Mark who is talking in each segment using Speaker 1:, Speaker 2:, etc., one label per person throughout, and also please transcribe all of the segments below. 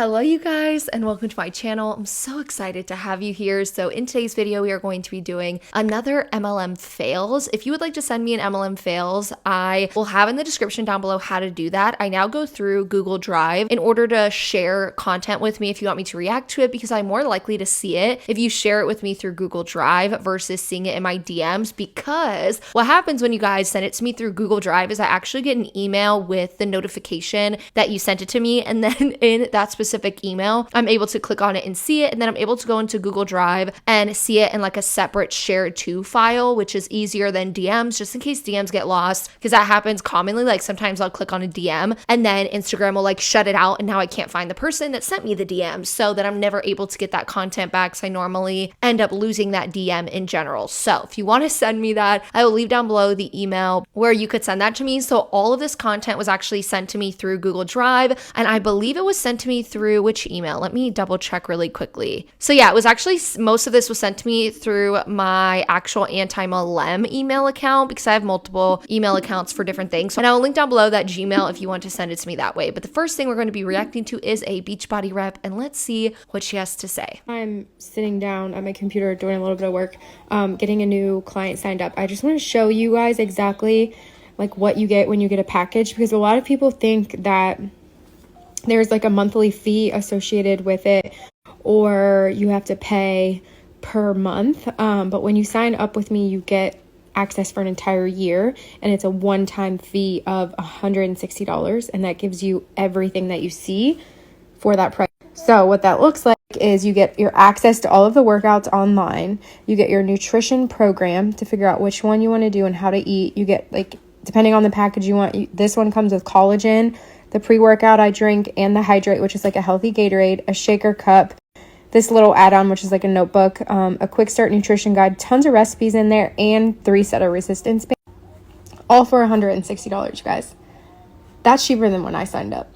Speaker 1: Hello you guys and welcome to my channel. I'm so excited to have you here. So in today's video, we are going to be doing another MLM fails. If you would like to send me an MLM fails, I will have in the description down below how to do that. I now go through Google Drive in order to share content with me if you want me to react to it, because I'm more likely to see it if you share it with me through Google Drive versus seeing it in my DMs. Because what happens when you guys send it to me through Google Drive is I actually get an email with the notification that you sent it to me, and then in that specific email, I'm able to click on it and see it, and then I'm able to go into Google Drive and see it in like a separate shared to file, which is easier than DMs, just in case DMs get lost, because that happens commonly. Like sometimes I'll click on a DM and then Instagram will like shut it out, and now I can't find the person that sent me the DM, so that I'm never able to get that content back. So I normally end up losing that DM in general. So if you want to send me that, I will leave down below the email where you could send that to me. So all of this content was actually sent to me through Google Drive, and I believe it was sent to me through which email? Let me double check really quickly. So yeah, it was actually, most of this was sent to me through my actual antimlm email account, because I have multiple email accounts for different things. And I will link down below that Gmail if you want to send it to me that way. But the first thing we're going to be reacting to is a Beachbody rep, and let's see what she has to say.
Speaker 2: I'm sitting down at my computer doing a little bit of work, getting a new client signed up. I just want to show you guys exactly like what you get when you get a package, because a lot of people think that there's like a monthly fee associated with it, or you have to pay per month. But when you sign up with me, you get access for an entire year, and it's a one-time fee of $160, and that gives you everything that you see for that price. So what that looks like is you get your access to all of the workouts online. You get your nutrition program to figure out which one you want to do and how to eat. You get, like, depending on the package you want, this one comes with collagen, the pre-workout I drink, and the hydrate, which is like a healthy Gatorade, a shaker cup, this little add-on, which is like a notebook, a quick start nutrition guide, tons of recipes in there, and 3 set of resistance bands, all for $160, you guys. That's cheaper than when I signed up.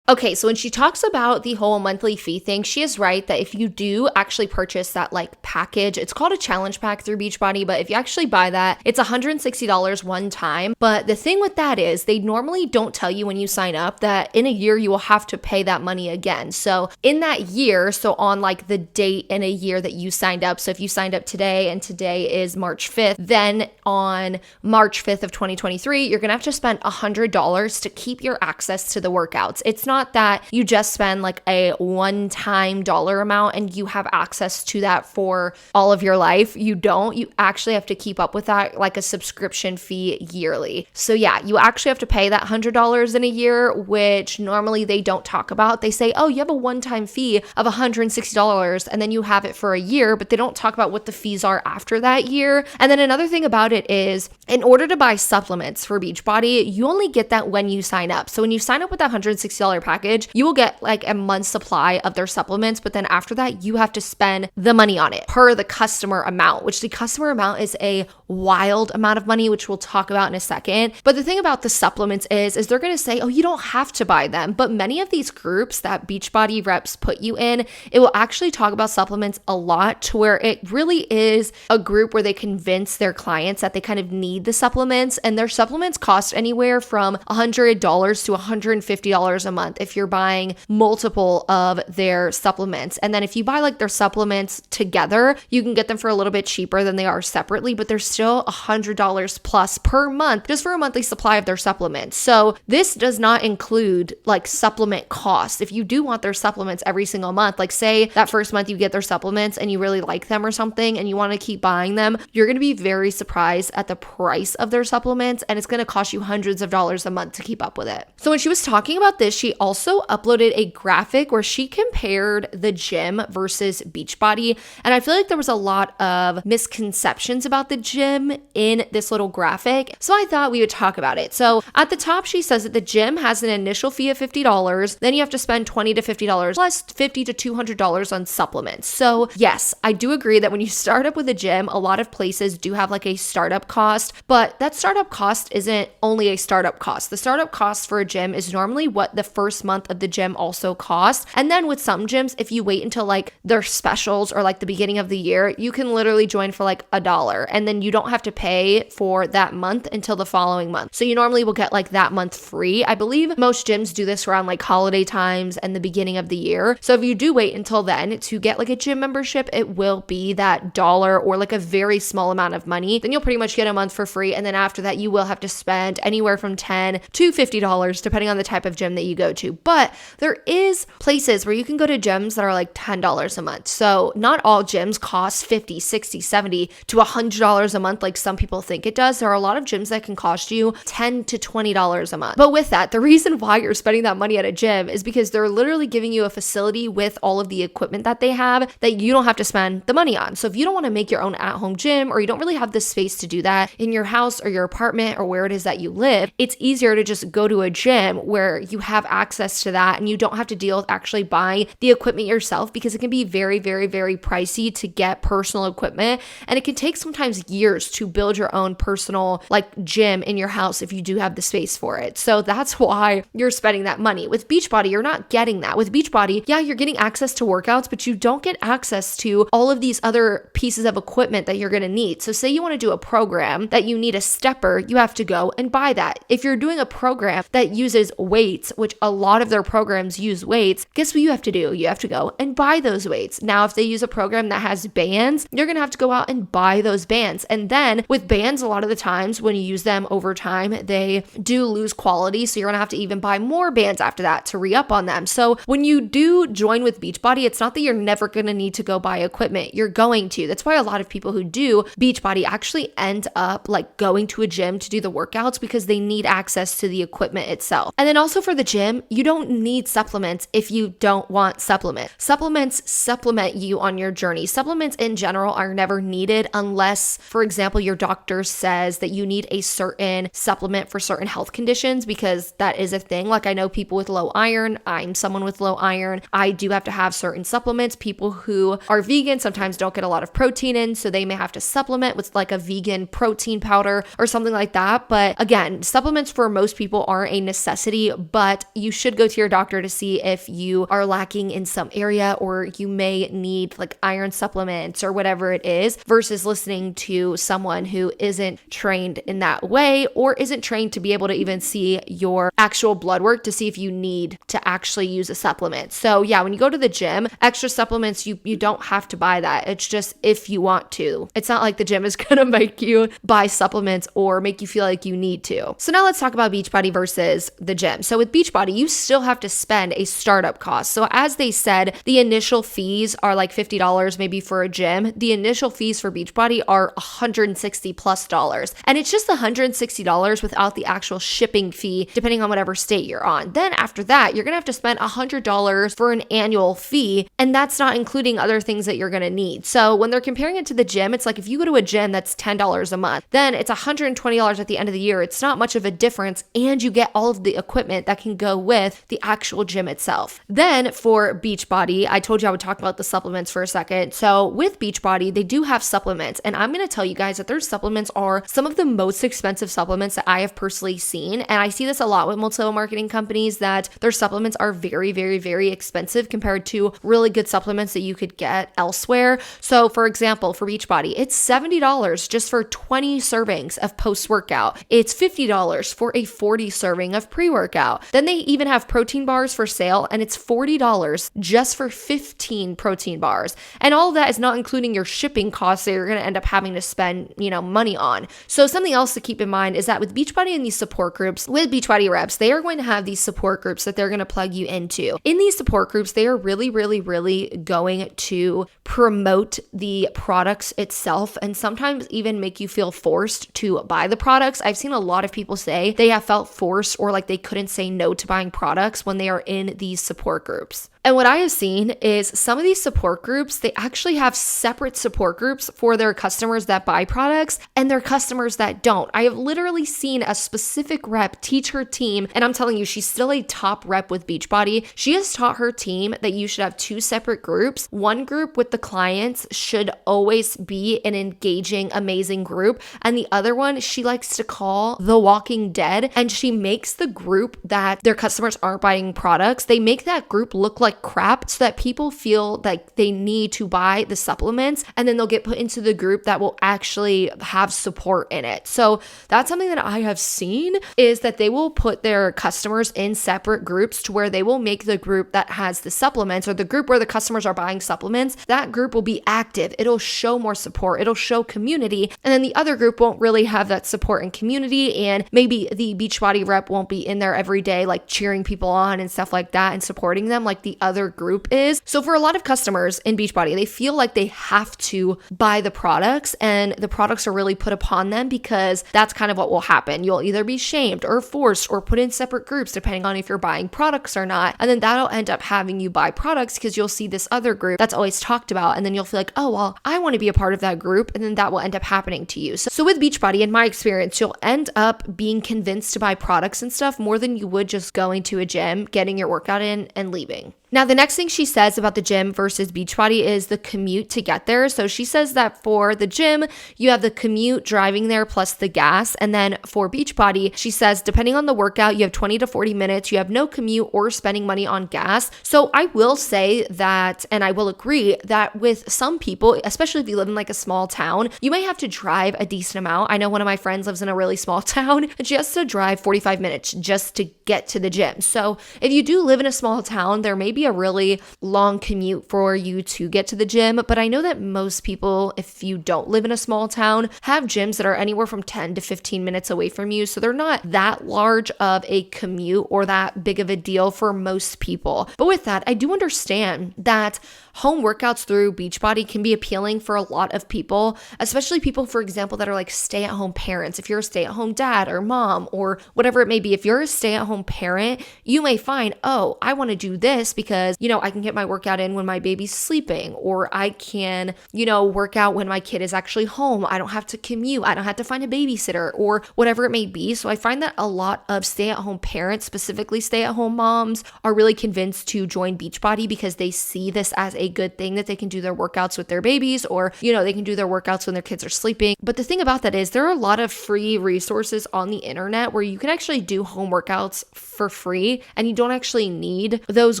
Speaker 1: Okay, so when she talks about the whole monthly fee thing, she is right that if you do actually purchase that like package, it's called a challenge pack through Beachbody, but if you actually buy that, it's $160 one time. But the thing with that is they normally don't tell you when you sign up that in a year you will have to pay that money again. So in that year, so on like the date in a year that you signed up, so if you signed up today and today is March 5th, then on March 5th of 2023, you're gonna have to spend $100 to keep your access to the workouts. It's not that you just spend like a one-time dollar amount and you have access to that for all of your life. You don't. You actually have to keep up with that, like a subscription fee yearly. So yeah, you actually have to pay that $100 in a year, which normally they don't talk about. They say, oh, you have a one-time fee of $160 and then you have it for a year, but they don't talk about what the fees are after that year. And then another thing about it is, in order to buy supplements for Beachbody, you only get that when you sign up. So when you sign up with that $160 package, you will get like a month's supply of their supplements, but then after that, you have to spend the money on it per the customer amount, which the customer amount is a wild amount of money, which we'll talk about in a second. But the thing about the supplements is they're going to say, oh, you don't have to buy them. But many of these groups that Beachbody reps put you in, it will actually talk about supplements a lot, to where it really is a group where they convince their clients that they kind of need the supplements, and their supplements cost anywhere from $100 to $150 a month if you're buying multiple of their supplements. And then if you buy like their supplements together, you can get them for a little bit cheaper than they are separately, but they're still $100 plus per month just for a monthly supply of their supplements. So this does not include like supplement costs. If you do want their supplements every single month, like say that first month you get their supplements and you really like them or something and you want to keep buying them, you're going to be very surprised at the price of their supplements, and it's going to cost you hundreds of dollars a month to keep up with it. So when she was talking about this, she also uploaded a graphic where she compared the gym versus Beachbody. And I feel like there was a lot of misconceptions about the gym in this little graphic. So I thought we would talk about it. So at the top, she says that the gym has an initial fee of $50. Then you have to spend $20 to $50 plus $50 to $200 on supplements. So yes, I do agree that when you start up with a gym, a lot of places do have like a startup cost, but that startup cost isn't only a startup cost. The startup cost for a gym is normally what the first first month of the gym also costs. And then with some gyms, if you wait until like their specials or like the beginning of the year, you can literally join for like $1, and then you don't have to pay for that month until the following month. So you normally will get like that month free. I believe most gyms do this around like holiday times and the beginning of the year. So if you do wait until then to get like a gym membership, it will be that $1 or like a very small amount of money. Then you'll pretty much get a month for free. And then after that, you will have to spend anywhere from $10 to $50 depending on the type of gym that you go to. But there is places where you can go to gyms that are like $10 a month. So not all gyms cost $50, $60, $70 to $100 a month like some people think it does. There are a lot of gyms that can cost you $10 to $20 a month. But with that, the reason why you're spending that money at a gym is because they're literally giving you a facility with all of the equipment that they have that you don't have to spend the money on. So if you don't want to make your own at-home gym, or you don't really have the space to do that in your house or your apartment or where it is that you live, it's easier to just go to a gym where you have access to that and you don't have to deal with actually buying the equipment yourself, because it can be very, very, very pricey to get personal equipment. And it can take sometimes years to build your own personal like gym in your house if you do have the space for it. So that's why you're spending that money. With Beachbody, you're not getting that. With Beachbody, yeah, you're getting access to workouts, but you don't get access to all of these other pieces of equipment that you're going to need. So say you want to do a program that you need a stepper, you have to go and buy that. If you're doing a program that uses weights, which a lot of their programs use weights, guess what you have to do? You have to go and buy those weights. Now, if they use a program that has bands, you're going to have to go out and buy those bands. And then with bands, a lot of the times when you use them over time, they do lose quality. So you're going to have to even buy more bands after that to re-up on them. So when you do join with Beachbody, it's not that you're never going to need to go buy equipment. You're going to. That's why a lot of people who do Beachbody actually end up like going to a gym to do the workouts, because they need access to the equipment itself. And then also for the gym, you don't need supplements if you don't want supplements. Supplements supplement you on your journey. Supplements in general are never needed unless, for example, your doctor says that you need a certain supplement for certain health conditions, because that is a thing. Like I know people with low iron. I'm someone with low iron. I do have to have certain supplements. People who are vegan sometimes don't get a lot of protein in, so they may have to supplement with like a vegan protein powder or something like that. But again, supplements for most people aren't a necessity, but you should go to your doctor to see if you are lacking in some area, or you may need like iron supplements or whatever it is, versus listening to someone who isn't trained in that way, or isn't trained to be able to even see your actual blood work to see if you need to actually use a supplement. So yeah, when you go to the gym, extra supplements, you don't have to buy that. It's just if you want to. It's not like the gym is gonna make you buy supplements or make you feel like you need to. So now let's talk about Beachbody versus the gym. So with Beachbody, you still have to spend a startup cost. So as they said, the initial fees are like $50 maybe for a gym. The initial fees for Beachbody are $160+. And it's just $160 without the actual shipping fee, depending on whatever state you're on. Then after that, you're gonna have to spend $100 for an annual fee, and that's not including other things that you're gonna need. So when they're comparing it to the gym, it's like if you go to a gym that's $10 a month, then it's $120 at the end of the year. It's not much of a difference, and you get all of the equipment that can go with the actual gym itself. Then for Beachbody, I told you I would talk about the supplements for a second. So with Beachbody, they do have supplements, and I'm gonna tell you guys that their supplements are some of the most expensive supplements that I have personally seen. And I see this a lot with multi-level marketing companies, that their supplements are very, very, very expensive compared to really good supplements that you could get elsewhere. So for example, for Beachbody, it's $70 just for 20 servings of post-workout. It's $50 for a 40 serving of pre-workout. Then they even have protein bars for sale, and it's $40 just for 15 protein bars. And all of that is not including your shipping costs that you're going to end up having to spend, money on. So something else to keep in mind is that with Beachbody and these support groups, with Beachbody reps, they are going to have these support groups that they're going to plug you into. In these support groups, they are really, really, really going to promote the products itself, and sometimes even make you feel forced to buy the products. I've seen a lot of people say they have felt forced, or like they couldn't say no to buying products when they are in these support groups. And what I have seen is some of these support groups, they actually have separate support groups for their customers that buy products and their customers that don't. I have literally seen a specific rep teach her team, and I'm telling you, she's still a top rep with Beachbody. She has taught her team that you should have two separate groups. One group with the clients should always be an engaging, amazing group, and the other one she likes to call the Walking Dead, and she makes the group that their customers aren't buying products, they make that group look like crap so that people feel like they need to buy the supplements, and then they'll get put into the group that will actually have support in it. So that's something that I have seen, is that they will put their customers in separate groups to where they will make the group that has the supplements, or the group where the customers are buying supplements, that group will be active. It'll show more support. It'll show community. And then the other group won't really have that support and community. And maybe the Beachbody rep won't be in there every day, like cheering people on and stuff like that and supporting them like the other group is. So for a lot of customers in Beachbody, they feel like they have to buy the products, and the products are really put upon them because that's kind of what will happen. You'll either be shamed or forced or put in separate groups depending on if you're buying products or not. And then that'll end up having you buy products because you'll see this other group that's always talked about. And then you'll feel like, oh, well, I want to be a part of that group. And then that will end up happening to you. So with Beachbody, in my experience, you'll end up being convinced to buy products and stuff more than you would just going to a gym, getting your workout in, and leaving. Now, the next thing she says about the gym versus Beachbody is the commute to get there. So she says that for the gym, you have the commute driving there plus the gas. And then for Beachbody, she says, depending on the workout, you have 20 to 40 minutes. You have no commute or spending money on gas. So I will say that, and I will agree that with some people, especially if you live in like a small town, you may have to drive a decent amount. I know one of my friends lives in a really small town and she has to drive 45 minutes just to get to the gym. So if you do live in a small town, there may be a really long commute for you to get to the gym. But I know that most people, if you don't live in a small town, have gyms that are anywhere from 10 to 15 minutes away from you. So they're not that large of a commute or that big of a deal for most people. But with that, I do understand that home workouts through Beachbody can be appealing for a lot of people, especially people, for example, that are like stay-at-home parents. If you're a stay-at-home dad or mom or whatever it may be, if you're a stay-at-home parent, you may find, oh, I want to do this because, I can get my workout in when my baby's sleeping, or I can, work out when my kid is actually home. I don't have to commute. I don't have to find a babysitter or whatever it may be. So I find that a lot of stay-at-home parents, specifically stay-at-home moms, are really convinced to join Beachbody because they see this as a good thing that they can do their workouts with their babies, or, they can do their workouts when their kids are sleeping. But the thing about that is there are a lot of free resources on the internet where you can actually do home workouts for free, and you don't actually need those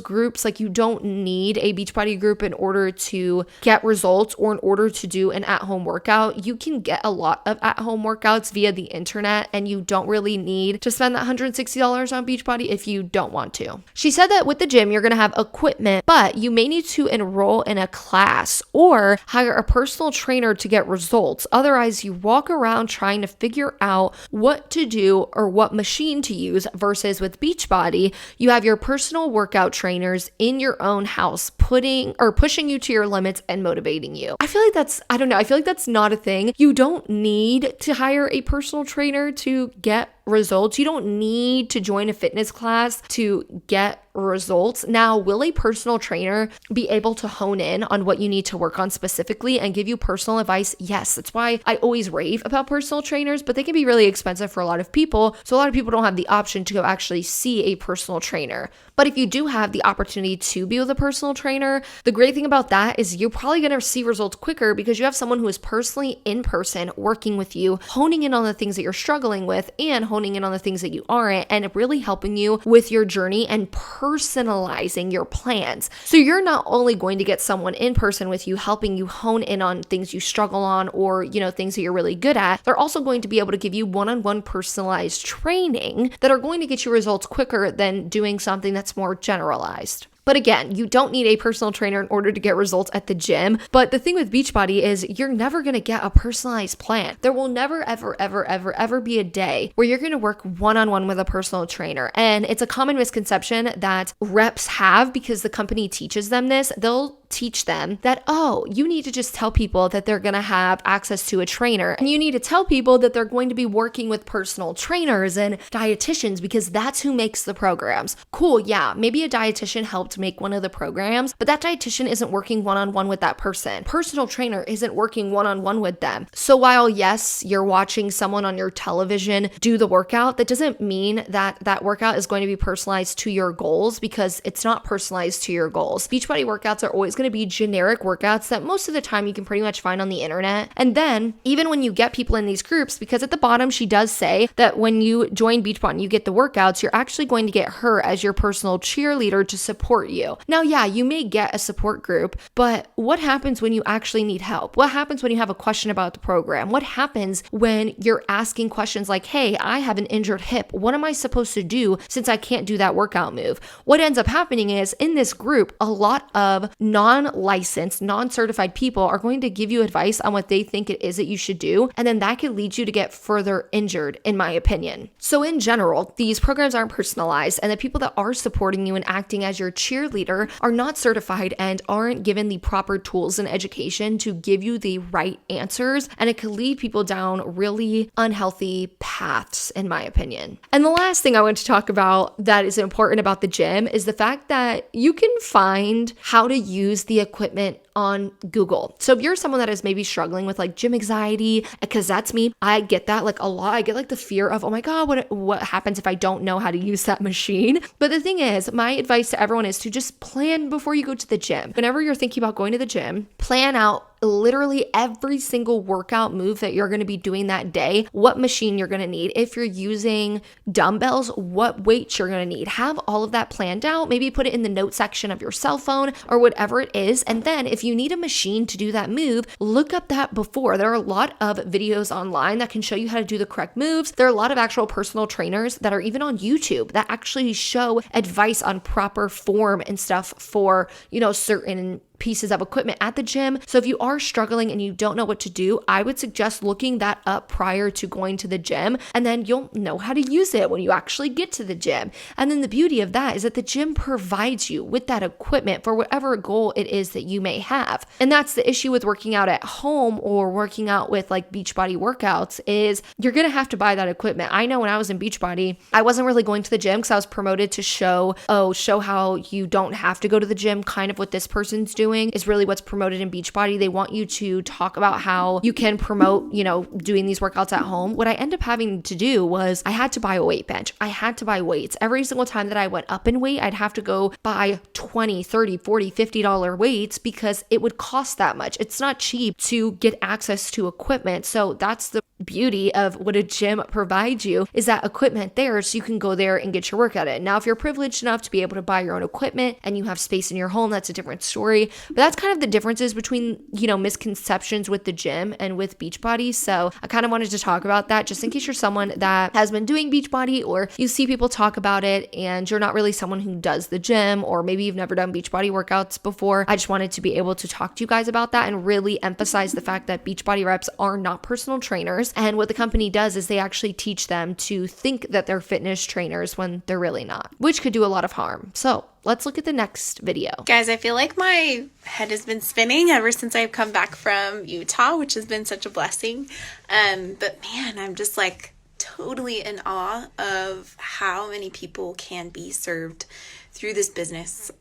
Speaker 1: groups. Like, you don't need a Beachbody group in order to get results or in order to do an at-home workout. You can get a lot of at-home workouts via the internet, and you don't really need to spend that $160 on Beachbody if you don't want to. She said that with the gym, you're going to have equipment, but you may need to enroll in a class or hire a personal trainer to get results. Otherwise, you walk around trying to figure out what to do or what machine to use, versus with Beachbody, you have your personal workout trainers in your own house pushing you to your limits and motivating you. I feel like that's not a thing. You don't need to hire a personal trainer to get results. You don't need to join a fitness class to get results. Now, will a personal trainer be able to hone in on what you need to work on specifically and give you personal advice? Yes. That's why I always rave about personal trainers, but they can be really expensive for a lot of people. So a lot of people don't have the option to go actually see a personal trainer. But if you do have the opportunity to be with a personal trainer, the great thing about that is you're probably going to see results quicker because you have someone who is personally in person working with you, honing in on the things that you're struggling with and honing in on the things that you aren't, and really helping you with your journey and personalizing your plans. So you're not only going to get someone in person with you, helping you hone in on things you struggle on or, things that you're really good at. They're also going to be able to give you one-on-one personalized training that are going to get you results quicker than doing something that's more generalized. But again, you don't need a personal trainer in order to get results at the gym. But the thing with Beachbody is you're never going to get a personalized plan. There will never, ever, ever, ever, ever be a day where you're going to work one-on-one with a personal trainer. And it's a common misconception that reps have because the company teaches them this. They'll teach them that, oh, you need to just tell people that they're going to have access to a trainer, and you need to tell people that they're going to be working with personal trainers and dietitians because that's who makes the programs. Cool, yeah, maybe a dietitian helped make one of the programs, but that dietitian isn't working one-on-one with that person. Personal trainer isn't working one-on-one with them. So while yes, you're watching someone on your television do the workout, that doesn't mean that that workout is going to be personalized to your goals, because it's not personalized to your goals. Beachbody workouts are always going to be generic workouts that most of the time you can pretty much find on the internet. And then even when you get people in these groups, because at the bottom she does say that when you join Beachbody and you get the workouts, you're actually going to get her as your personal cheerleader to support you. Now, yeah, you may get a support group, but what happens when you actually need help? What happens when you have a question about the program? What happens when you're asking questions like, hey, I have an injured hip. What am I supposed to do since I can't do that workout move? What ends up happening is in this group, a lot of non-licensed, non-certified people are going to give you advice on what they think it is that you should do. And then that could lead you to get further injured, in my opinion. So in general, these programs aren't personalized, and the people that are supporting you and acting as your cheerleader are not certified and aren't given the proper tools and education to give you the right answers. And it could lead people down really unhealthy paths, in my opinion. And the last thing I want to talk about that is important about the gym is the fact that you can find how to use the equipment on Google. So if you're someone that is maybe struggling with like gym anxiety, because that's me, I get that like a lot. I get like the fear of, oh my God, what happens if I don't know how to use that machine? But the thing is, my advice to everyone is to just plan before you go to the gym. Whenever you're thinking about going to the gym, plan out literally every single workout move that you're going to be doing that day, what machine you're going to need. If you're using dumbbells, what weights you're going to need. Have all of that planned out. Maybe put it in the note section of your cell phone or whatever it is. And then if you need a machine to do that move, look up that before. There are a lot of videos online that can show you how to do the correct moves. There are a lot of actual personal trainers that are even on YouTube that actually show advice on proper form and stuff for, certain pieces of equipment at the gym. So if you are struggling and you don't know what to do, I would suggest looking that up prior to going to the gym, and then you'll know how to use it when you actually get to the gym. And then the beauty of that is that the gym provides you with that equipment for whatever goal it is that you may have. And that's the issue with working out at home or working out with like Beachbody workouts, is you're going to have to buy that equipment. I know when I was in Beachbody, I wasn't really going to the gym because I was promoted to show how you don't have to go to the gym, kind of what this person's doing is really what's promoted in Beachbody. They want you to talk about how you can promote, doing these workouts at home. What I ended up having to do was I had to buy a weight bench. I had to buy weights. Every single time that I went up in weight, I'd have to go buy $20, $30, $40, $50 weights because it would cost that much. It's not cheap to get access to equipment. So that's the beauty of what a gym provides you, is that equipment there so you can go there and get your workout in. Now, if you're privileged enough to be able to buy your own equipment and you have space in your home, that's a different story. But that's kind of the differences between, misconceptions with the gym and with Beachbody. So I kind of wanted to talk about that just in case you're someone that has been doing Beachbody, or you see people talk about it and you're not really someone who does the gym, or maybe you've never done Beachbody workouts before. I just wanted to be able to talk to you guys about that and really emphasize the fact that Beachbody reps are not personal trainers. And what the company does is they actually teach them to think that they're fitness trainers when they're really not, which could do a lot of harm. So let's look at the next video.
Speaker 3: Guys, I feel like my head has been spinning ever since I've come back from Utah, which has been such a blessing. But man, I'm just like totally in awe of how many people can be served through this business,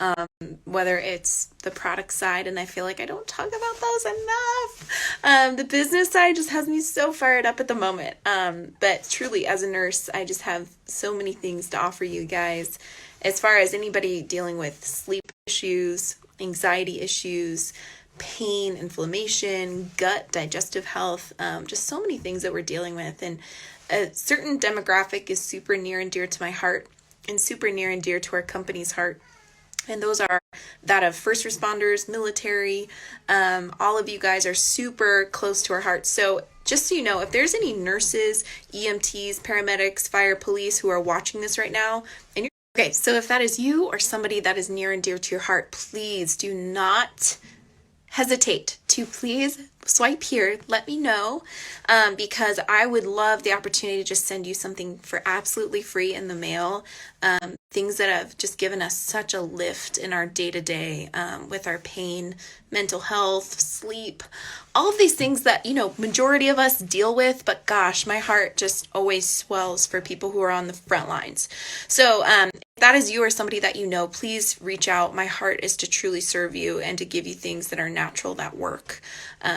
Speaker 3: whether it's the product side, and I feel like I don't talk about those enough. The business side just has me so fired up at the moment. But truly, as a nurse, I just have so many things to offer you guys. As far as anybody dealing with sleep issues, anxiety issues, pain, inflammation, gut, digestive health, just so many things that we're dealing with. And a certain demographic is super near and dear to my heart and super near and dear to our company's heart. And those are that of first responders, military. All of you guys are super close to our hearts. So just so you know, if there's any nurses, EMTs, paramedics, fire, police who are watching this right now, and you're okay, so if that is you or somebody that is near and dear to your heart, please do not hesitate to please swipe here. Let me know, because I would love the opportunity to just send you something for absolutely free in the mail. Things that have just given us such a lift in our day-to-day, with our pain, mental health, sleep, all of these things that, majority of us deal with, but gosh, my heart just always swells for people who are on the front lines. So, if that is you or somebody that please reach out. My heart is to truly serve you and to give you things that are natural, that work,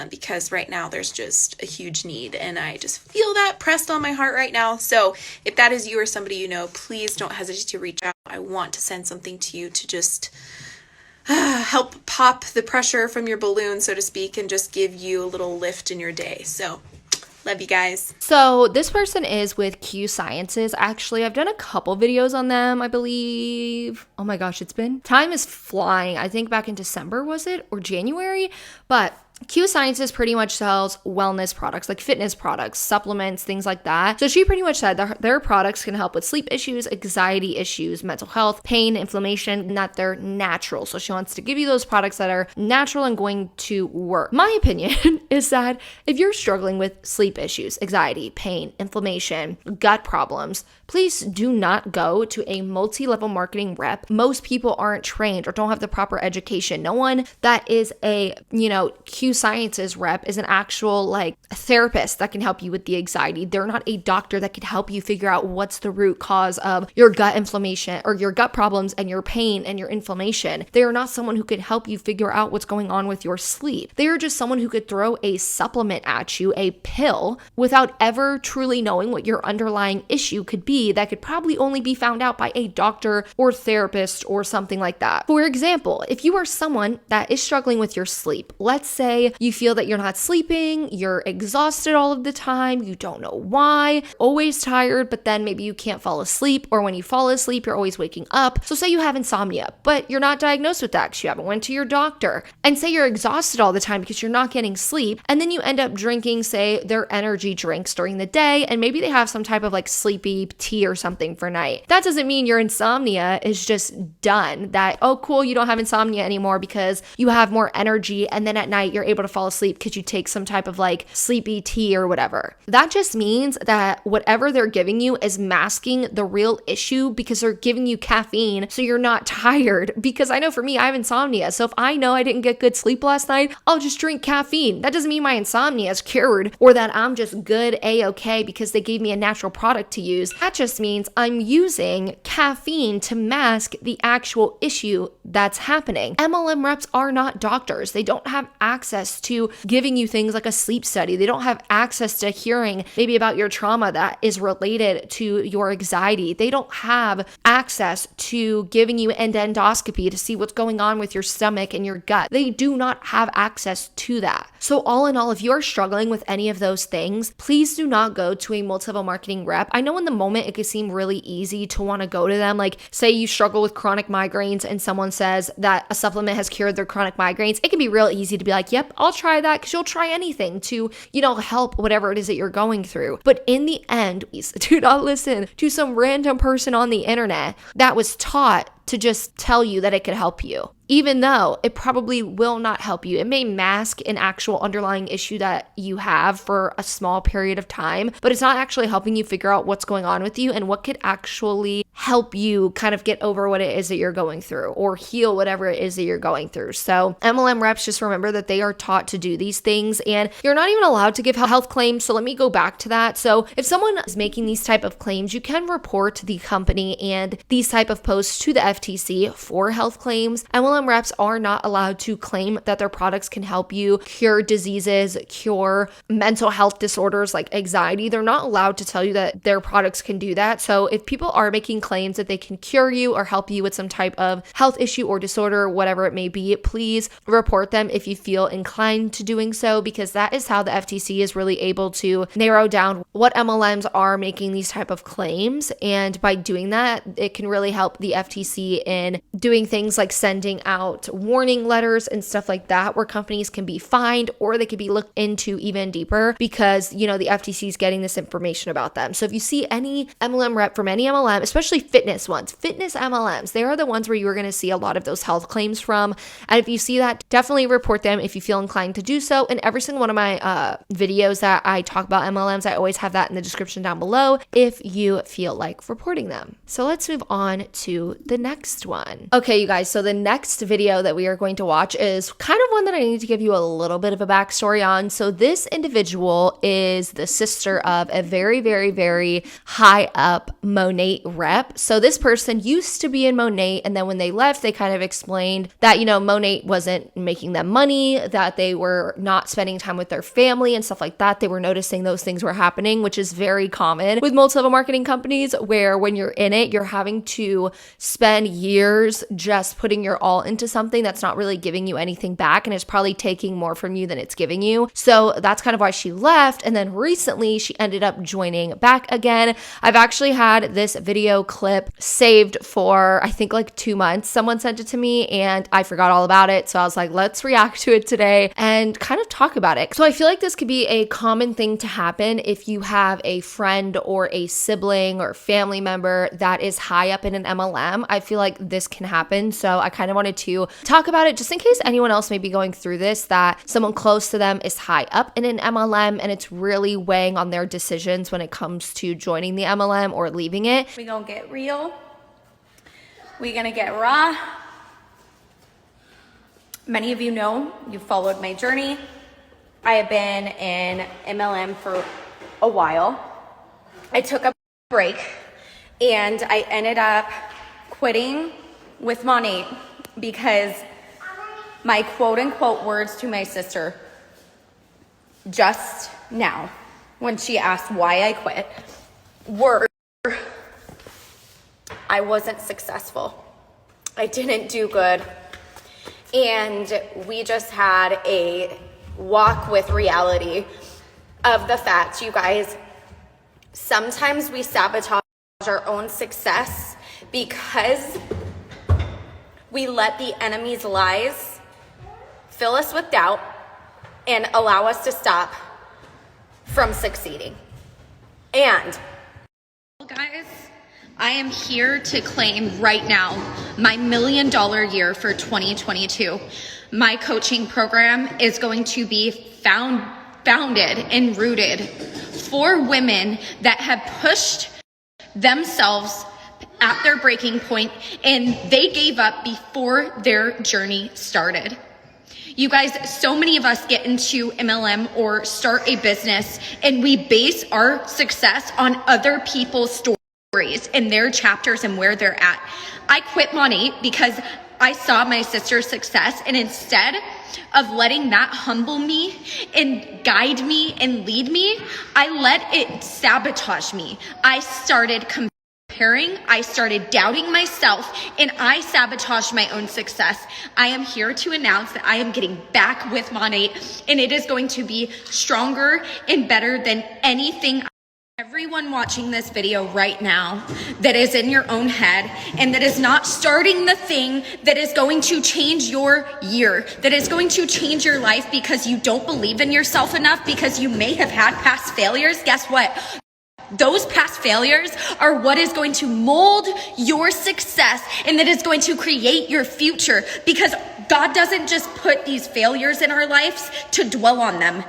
Speaker 3: because right now there's just a huge need, and I just feel that pressed on my heart right now. So if that is you or somebody please don't hesitate to reach out. I want to send something to you to just help pop the pressure from your balloon, so to speak, and just give you a little lift in your day. So love you guys.
Speaker 1: So this person is with Q Sciences. Actually, I've done a couple videos on them, I believe. Oh my gosh, time is flying. I think back in December, was it? Or January? But Q Sciences pretty much sells wellness products, like fitness products, supplements, things like that. So she pretty much said that their products can help with sleep issues, anxiety issues, mental health, pain, inflammation, and that they're natural. So she wants to give you those products that are natural and going to work. My opinion is that if you're struggling with sleep issues, anxiety, pain, inflammation, gut problems, please do not go to a multi-level marketing rep. Most people aren't trained or don't have the proper education. No one that is a, Q Sciences rep is an actual therapist that can help you with the anxiety. They're not a doctor that can help you figure out what's the root cause of your gut inflammation or your gut problems and your pain and your inflammation. They are not someone who could help you figure out what's going on with your sleep. They are just someone who could throw a supplement at you, a pill, without ever truly knowing what your underlying issue could be that could probably only be found out by a doctor or therapist or something like that. For example, if you are someone that is struggling with your sleep, let's say you feel that you're not sleeping, you're exhausted all of the time, you don't know why, always tired, but then maybe you can't fall asleep, or when you fall asleep, you're always waking up. So say you have insomnia, but you're not diagnosed with that because you haven't went to your doctor. And say you're exhausted all the time because you're not getting sleep, and then you end up drinking, say, their energy drinks during the day, and maybe they have some type of sleepy tea or something for night. That doesn't mean your insomnia is just done. That, oh cool, you don't have insomnia anymore because you have more energy, and then at night you're able to fall asleep because you take some type of sleepy tea or whatever. That just means that whatever they're giving you is masking the real issue because they're giving you caffeine so you're not tired. Because I know for me, I have insomnia. So if I know I didn't get good sleep last night, I'll just drink caffeine. That doesn't mean my insomnia is cured or that I'm just good A-okay because they gave me a natural product to use. That just means I'm using caffeine to mask the actual issue that's happening. MLM reps are not doctors. They don't have access to giving you things like a sleep study. They don't have access to hearing maybe about your trauma that is related to your anxiety. They don't have access to giving you an endoscopy to see what's going on with your stomach and your gut. They do not have access to that. So all in all, if you're struggling with any of those things, please do not go to a multi-level marketing rep. I know in the moment it can seem really easy to want to go to them. Say you struggle with chronic migraines and someone says that a supplement has cured their chronic migraines. It can be real easy to be like, yep, I'll try that, because you'll try anything to, help whatever it is that you're going through. But in the end, please do not listen to some random person on the internet that was taught to just tell you that it could help you, even though it probably will not help you. It may mask an actual underlying issue that you have for a small period of time, but it's not actually helping you figure out what's going on with you and what could actually help you kind of get over what it is that you're going through or heal whatever it is that you're going through. So MLM reps, just remember that they are taught to do these things, and you're not even allowed to give health claims. So let me go back to that. So if someone is making these type of claims, you can report the company and these type of posts to the FTC for health claims. MLM reps are not allowed to claim that their products can help you cure diseases, cure mental health disorders like anxiety. They're not allowed to tell you that their products can do that. So if people are making claims that they can cure you or help you with some type of health issue or disorder, whatever it may be, please report them if you feel inclined to doing so, because that is how the FTC is really able to narrow down what MLMs are making these type of claims. And by doing that, it can really help the FTC in doing things like sending out warning letters and stuff like that, where companies can be fined or they could be looked into even deeper because, the FTC is getting this information about them. So if you see any MLM rep from any MLM, especially especially fitness ones, fitness MLMs. They are the ones where you're going to see a lot of those health claims from. And if you see that, definitely report them if you feel inclined to do so. In every single one of my videos that I talk about MLMs, I always have that in the description down below if you feel like reporting them. So let's move on to the next one. Okay, you guys, so the next video that we are going to watch is kind of one that I need to give you a little bit of a backstory on. So this individual is the sister of a very, very, very high up Monat rep. So this person used to be in Monat, and then when they left, they kind of explained that, you know, Monat wasn't making them money, that they were not spending time with their family and stuff like that. They were noticing those things were happening, which is very common with multi-level marketing companies, where when you're in it, you're having to spend years just putting your all into something that's not really giving you anything back, and it's probably taking more from you than it's giving you. So that's kind of why she left. And then recently she ended up joining back again. I've actually had this video clip saved for, I think, like 2 months. Someone sent it to me and I forgot all about it. So I was like, let's react to it today and kind of talk about it. So I feel like this could be a common thing to happen if you have a friend or a sibling or family member that is high up in an MLM. I feel like this can happen. So I kind of wanted to talk about it just in case anyone else may be going through this, that someone close to them is high up in an MLM and it's really weighing on their decisions when it comes to joining the MLM or leaving it.
Speaker 4: We gonna get real. We gonna get raw. Many of you know, you've followed my journey. I have been in MLM for a while. I took a break and I ended up quitting with Monat because my quote unquote words to my sister just now when she asked why I quit were, I wasn't successful. I didn't do good. And we just had a walk with reality of the fact, you guys, sometimes we sabotage our own success because we let the enemy's lies fill us with doubt and allow us to stop from succeeding. And guys, I am here to claim right now my $1 million year for 2022. My coaching program is going to be founded and rooted for women that have pushed themselves at their breaking point and they gave up before their journey started. You guys, so many of us get into MLM or start a business and we base our success on other people's stories and their chapters and where they're at. I quit Monat because I saw my sister's success, and instead of letting that humble me and guide me and lead me, I let it sabotage me. I started comparing, I started doubting myself, and I sabotaged my own success. I am here to announce that I am getting back with Monat, and it is going to be stronger and better than anything. Everyone watching this video right now that is in your own head and that is not starting the thing that is going to change your year, that is going to change your life because you don't believe in yourself enough, because you may have had past failures, guess what? Those past failures are what is going to mold your success and that is going to create your future, because God doesn't just put these failures in our lives to dwell on them.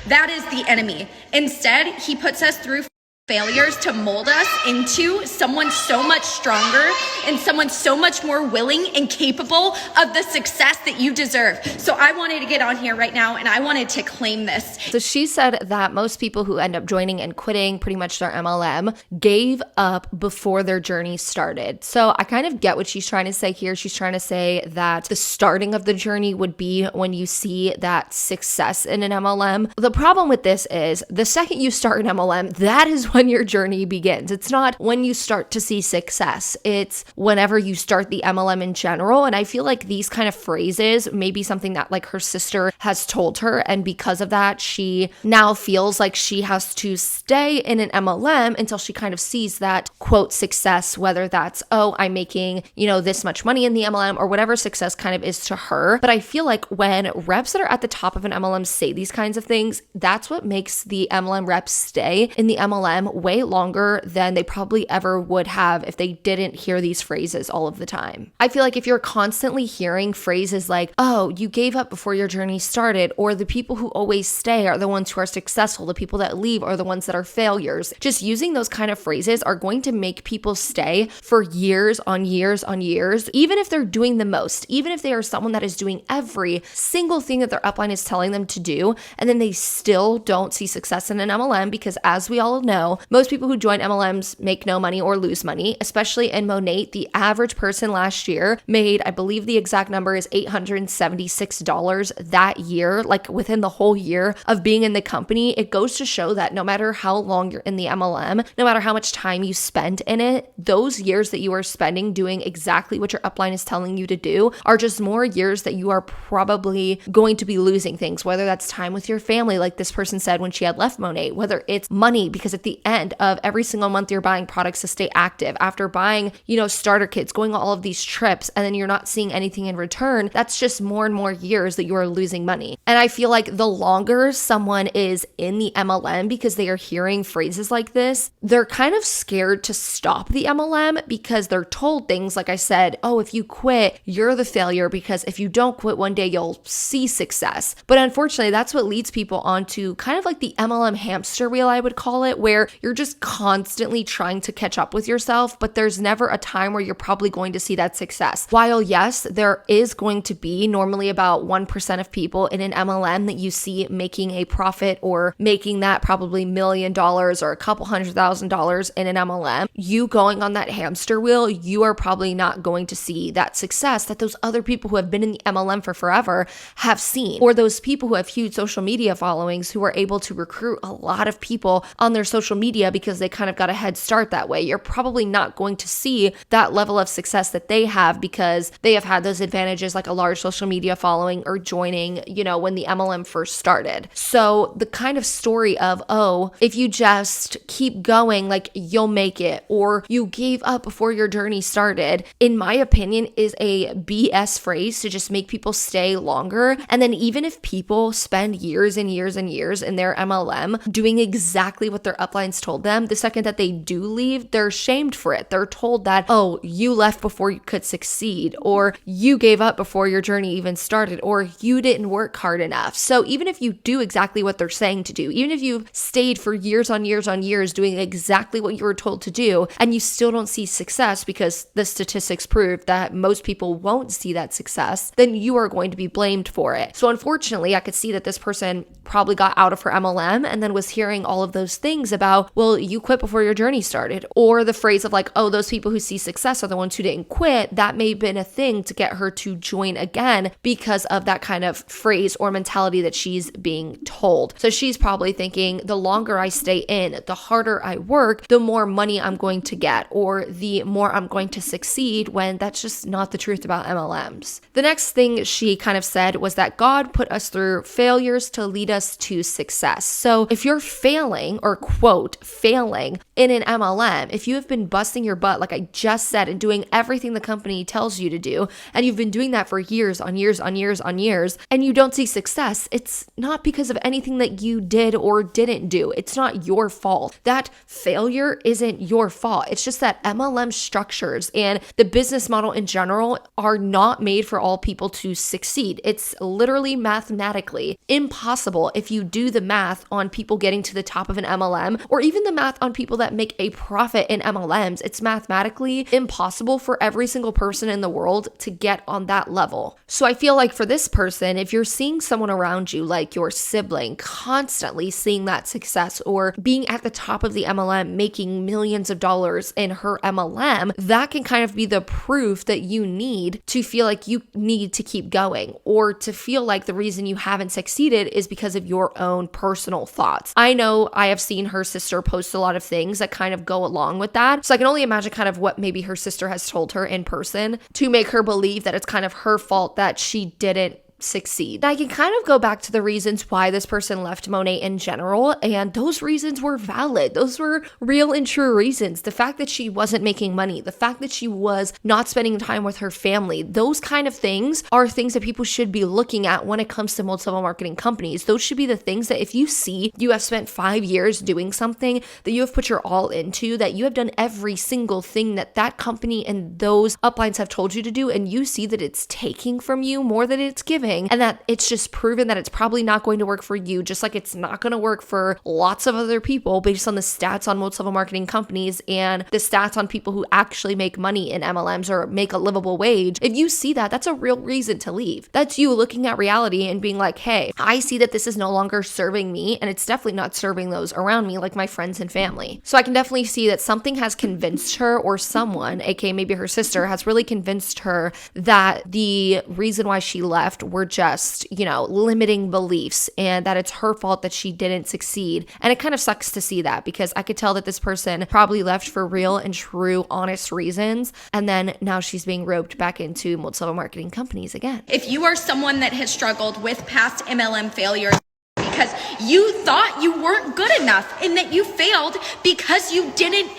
Speaker 4: That is the enemy. Instead, he puts us through failures to mold us into someone so much stronger and someone so much more willing and capable of the success that you deserve. So I wanted to get on here right now and I wanted to claim this.
Speaker 1: So she said that most people who end up joining and quitting pretty much their MLM gave up before their journey started. So I kind of get what she's trying to say here. She's trying to say that the starting of the journey would be when you see that success in an MLM. The problem with this is the second you start an MLM, that is when your journey begins. It's not when you start to see success. It's whenever you start the MLM in general. And I feel like these kind of phrases may be something that like her sister has told her. And because of that, she now feels like she has to stay in an MLM until she kind of sees that quote success, whether that's, oh, I'm making, this much money in the MLM or whatever success kind of is to her. But I feel like when reps that are at the top of an MLM say these kinds of things, that's what makes the MLM reps stay in the MLM MLM way longer than they probably ever would have if they didn't hear these phrases all of the time. I feel like if you're constantly hearing phrases like, oh, you gave up before your journey started, or the people who always stay are the ones who are successful, the people that leave are the ones that are failures, just using those kind of phrases are going to make people stay for years on years on years, even if they're doing the most, even if they are someone that is doing every single thing that their upline is telling them to do, and then they still don't see success in an MLM, because as we all know, most people who join MLMs make no money or lose money, especially in Monate. The average person last year made, I believe the exact number is $876 that year, like within the whole year of being in the company. It goes to show that no matter how long you're in the MLM, no matter how much time you spend in it, those years that you are spending doing exactly what your upline is telling you to do are just more years that you are probably going to be losing things, whether that's time with your family, like this person said when she had left Monate, whether it's money, because at the end of every single month you're buying products to stay active. After buying, starter kits, going on all of these trips, and then you're not seeing anything in return, that's just more and more years that you are losing money. And I feel like the longer someone is in the MLM because they are hearing phrases like this, they're kind of scared to stop the MLM because they're told things like I said, oh, if you quit, you're the failure, because if you don't quit one day, you'll see success. But unfortunately, that's what leads people onto kind of like the MLM hamster wheel, I would call it, where you're just constantly trying to catch up with yourself, but there's never a time where you're probably going to see that success. While yes, there is going to be normally about 1% of people in an MLM that you see making a profit or making that probably $1 million or a couple $100,000 in an MLM, you going on that hamster wheel, you are probably not going to see that success that those other people who have been in the MLM for forever have seen, or those people who have huge social media followings who are able to recruit a lot of people on their social media because they kind of got a head start that way. You're probably not going to see that level of success that they have because they have had those advantages like a large social media following or joining, when the MLM first started. So the kind of story of, oh, if you just keep going, like you'll make it, or you gave up before your journey started, in my opinion, is a BS phrase to just make people stay longer. And then even if people spend years and years and years in their MLM doing exactly what their uplines told them, the second that they do leave, they're shamed for it. They're told that, oh, you left before you could succeed, or you gave up before your journey even started, or you didn't work hard enough. So even if you do exactly what they're saying to do, even if you've stayed for years on years on years doing exactly what you were told to do, and you still don't see success because the statistics prove that most people won't see that success, then you are going to be blamed for it. So unfortunately, I could see that this person probably got out of her MLM and then was hearing all of those things about, well, you quit before your journey started, or the phrase of like, oh, those people who see success are the ones who didn't quit. That may have been a thing to get her to join again because of that kind of phrase or mentality that she's being told. So she's probably thinking, the longer I stay in, the harder I work, the more money I'm going to get, or the more I'm going to succeed, when that's just not the truth about MLMs. The next thing she kind of said was that God put us through failures to lead us to success. So if you're failing, or quote, failing in an MLM, if you have been busting your butt, like I just said, and doing everything the company tells you to do, and you've been doing that for years on years on years on years, and you don't see success, it's not because of anything that you did or didn't do. It's not your fault. That failure isn't your fault. It's just that MLM structures and the business model in general are not made for all people to succeed. It's literally mathematically impossible if you do the math on people getting to the top of an MLM, or even the math on people that make a profit in MLMs. It's mathematically impossible for every single person in the world to get on that level. So I feel like for this person, if you're seeing someone around you, like your sibling, constantly seeing that success or being at the top of the MLM, making millions of dollars in her MLM, that can kind of be the proof that you need to feel like you need to keep going, or to feel like the reason you haven't succeeded is because of your own personal thoughts. I know I have seen her sister post a lot of things that kind of go along with that. So I can only imagine kind of what maybe her sister has told her in person to make her believe that it's kind of her fault that she didn't succeed. I can kind of go back to the reasons why this person left Monet in general, and those reasons were valid. Those were real and true reasons. The fact that she wasn't making money, the fact that she was not spending time with her family, those kind of things are things that people should be looking at when it comes to multi-level marketing companies. Those should be the things that if you see you have spent 5 years doing something that you have put your all into, that you have done every single thing that that company and those uplines have told you to do, and you see that it's taking from you more than it's giving, and that it's just proven that it's probably not going to work for you, just like it's not going to work for lots of other people based on the stats on multi-level marketing companies and the stats on people who actually make money in MLMs or make a livable wage. If you see that, that's a real reason to leave. That's you looking at reality and being like, hey, I see that this is no longer serving me, and it's definitely not serving those around me, like my friends and family. So I can definitely see that something has convinced her, or someone, aka maybe her sister, has really convinced her that the reason why she left were just, limiting beliefs, and that it's her fault that she didn't succeed. And it kind of sucks to see that, because I could tell that this person probably left for real and true, honest reasons, and then now she's being roped back into multi-level marketing companies again.
Speaker 5: If you are someone that has struggled with past MLM failures because you thought you weren't good enough and that you failed because you didn't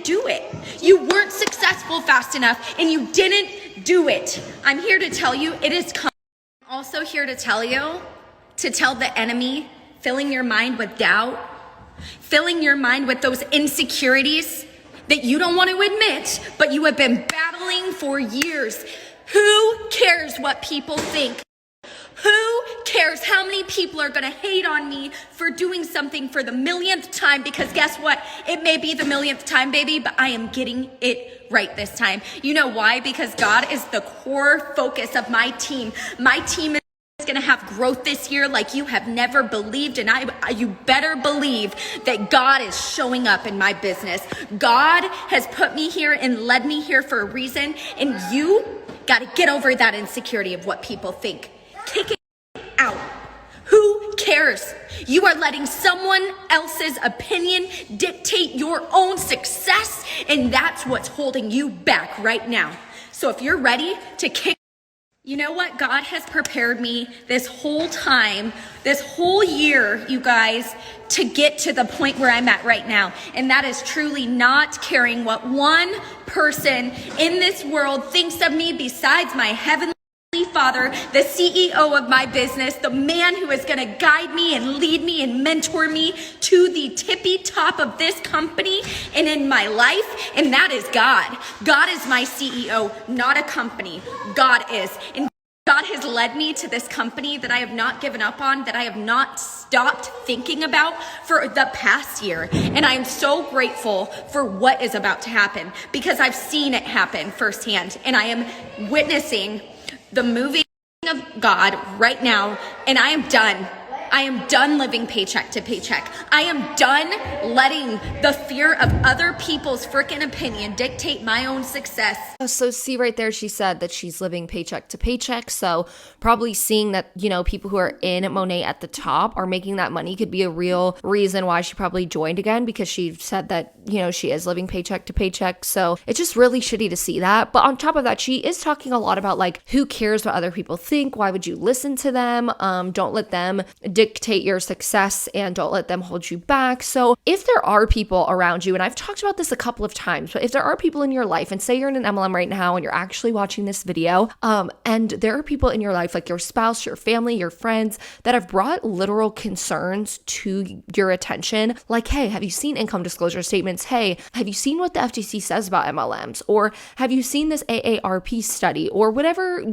Speaker 5: do it. You weren't successful fast enough and you didn't do it. I'm here to tell you it is coming. I'm also here to tell you to tell the enemy, filling your mind with doubt, filling your mind with those insecurities that you don't want to admit, but you have been battling for years. Who cares what people think? Who cares how many people are going to hate on me for doing something for the millionth time? Because guess what? It may be the millionth time, baby, but I am getting it right this time. You know why? Because God is the core focus of my team. My team is going to have growth this year like you have never believed, and you better believe that God is showing up in my business. God has put me here and led me here for a reason, and you got to get over that insecurity of what people think. Kick it out. Who cares? You are letting someone else's opinion dictate your own success, and that's what's holding you back right now. So if you're ready to kick, you know what? God has prepared me this whole time, this whole year, you guys, to get to the point where I'm at right now. And that is truly not caring what one person in this world thinks of me besides my heavenly Father, the CEO of my business, the man who is going to guide me and lead me and mentor me to the tippy top of this company and in my life, and that is God. God is my CEO, not a company. God is. And God has led me to this company that I have not given up on, that I have not stopped thinking about for the past year. And I am so grateful for what is about to happen, because I've seen it happen firsthand, and I am witnessing the moving of God right now, and I am done. I am done living paycheck to paycheck. I am done letting the fear of other people's freaking opinion dictate my own success.
Speaker 1: So see right there, she said that she's living paycheck to paycheck. So probably seeing that, people who are in Monet at the top are making that money could be a real reason why she probably joined again, because she said that, she is living paycheck to paycheck. So it's just really shitty to see that. But on top of that, she is talking a lot about like, who cares what other people think? Why would you listen to them? Don't let them dictate your success, and don't let them hold you back. So if there are people around you, and I've talked about this a couple of times, but if there are people in your life, and say you're in an MLM right now and you're actually watching this video, and there are people in your life, like your spouse, your family, your friends, that have brought literal concerns to your attention, like, hey, have you seen income disclosure statements? Hey, have you seen what the FTC says about MLMs? Or have you seen this AARP study? Or whatever,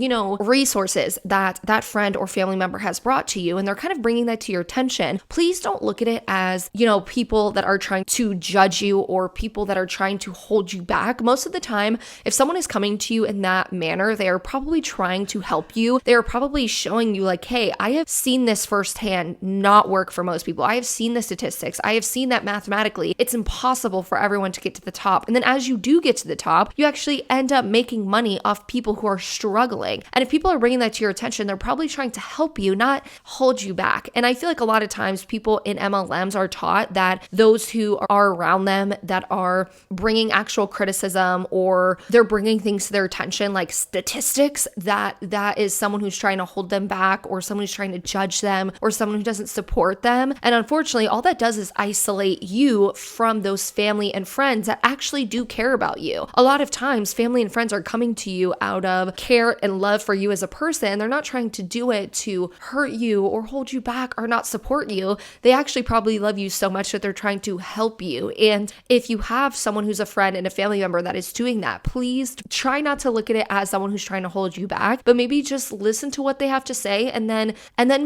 Speaker 1: resources that friend or family member has brought to you, and they're kind of bringing that to your attention. Please don't look at it as, people that are trying to judge you or people that are trying to hold you back. Most of the time, if someone is coming to you in that manner, they are probably trying to help you. They are probably showing you like, hey, I have seen this firsthand not work for most people. I have seen the statistics. I have seen that mathematically it's impossible for everyone to get to the top. And then as you do get to the top, you actually end up making money off people who are struggling. And if people are bringing that to your attention, they're probably trying to help you, not hold you back. back. And I feel like a lot of times people in MLMs are taught that those who are around them that are bringing actual criticism or they're bringing things to their attention, like statistics, that is someone who's trying to hold them back or someone who's trying to judge them or someone who doesn't support them. And unfortunately, all that does is isolate you from those family and friends that actually do care about you. A lot of times, family and friends are coming to you out of care and love for you as a person. They're not trying to do it to hurt you or hold you back or not support you. They actually probably love you so much that they're trying to help you. And if you have someone who's a friend and a family member that is doing that, please try not to look at it as someone who's trying to hold you back, but maybe just listen to what they have to say and then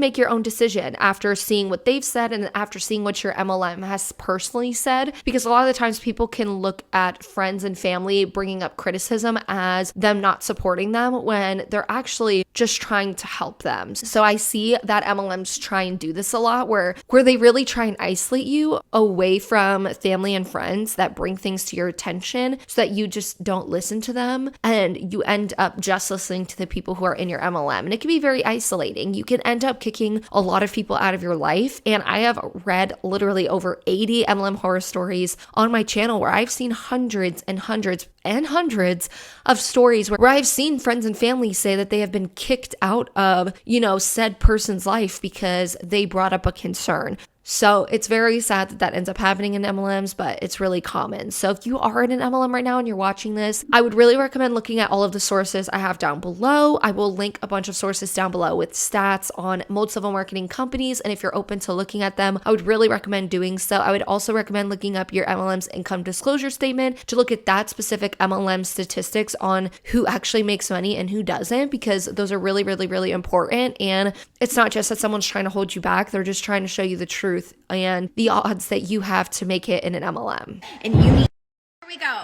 Speaker 1: make your own decision after seeing what they've said and after seeing what your MLM has personally said. Because a lot of the times people can look at friends and family bringing up criticism as them not supporting them when they're actually just trying to help them. So I see that MLMs try and do this a lot where they really try and isolate you away from family and friends that bring things to your attention so that you just don't listen to them and you end up just listening to the people who are in your MLM. And it can be very isolating. You can end up kicking a lot of people out of your life. And I have read literally over 80 MLM horror stories on my channel where I've seen hundreds and hundreds and hundreds of stories where I've seen friends and family say that they have been kicked out of, said person's life because they brought up a concern. So it's very sad that ends up happening in MLMs, but it's really common. So if you are in an MLM right now and you're watching this, I would really recommend looking at all of the sources I have down below. I will link a bunch of sources down below with stats on multi-level marketing companies. And if you're open to looking at them, I would really recommend doing so. I would also recommend looking up your MLM's income disclosure statement to look at that specific MLM statistics on who actually makes money and who doesn't, because those are really, really, really important. And it's not just that someone's trying to hold you back. They're just trying to show you the truth and the odds that you have to make it in an MLM.
Speaker 5: And you need, here we go.